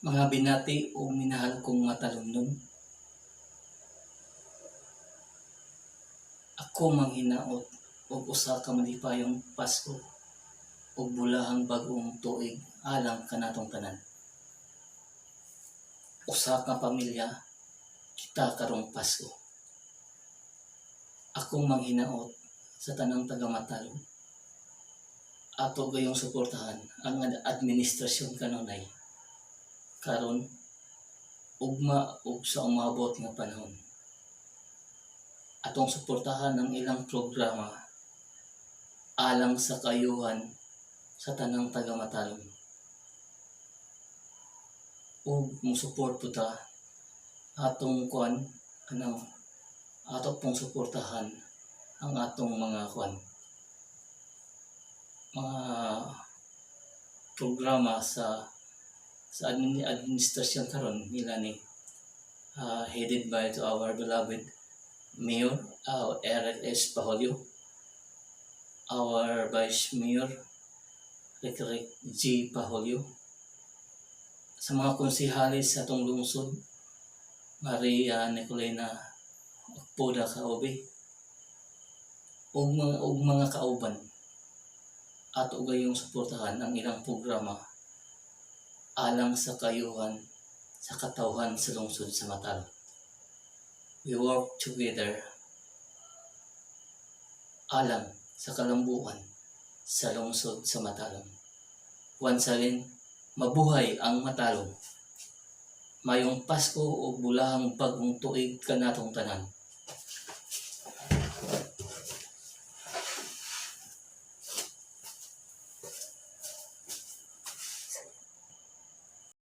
Mga binati o minahal kong matalumdum, ako manghinaot og usa ka malipayong Pasko ug bulahang bag-ong tuig alang kanatong tanan. Usa ka pamilya kita karong Pasko. Akong manghinaot sa tanang taga-Matalom. Ato gayong suportahan ang administrasyon kanunay karon ugma ug sa umabot nga panahon. Atong suportahan ang ilang programa alang sa kaayuhan sa tanang taga-Matalom. Ug musuport po ta atong ato pong suportahan ang atong mga programa sa administrasyon karon nila ni headed by to our beloved Mayor Eric S. Paholio, our Vice Mayor Rick G. Paholio, sa mga konsehalis sa atong lungsod Maria Nicolena Poda Kaobe, ug mga kauban ato gayong suportahan ang ilang programa alang sa kayuhan sa katawhan sa lungsod sa Matalom. We work together alang sa kalambuan sa lungsod sa Matalom. Once again, mabuhay ang Matalom. Mayong Pasko o bulahang bagong tuig kanatong tanan.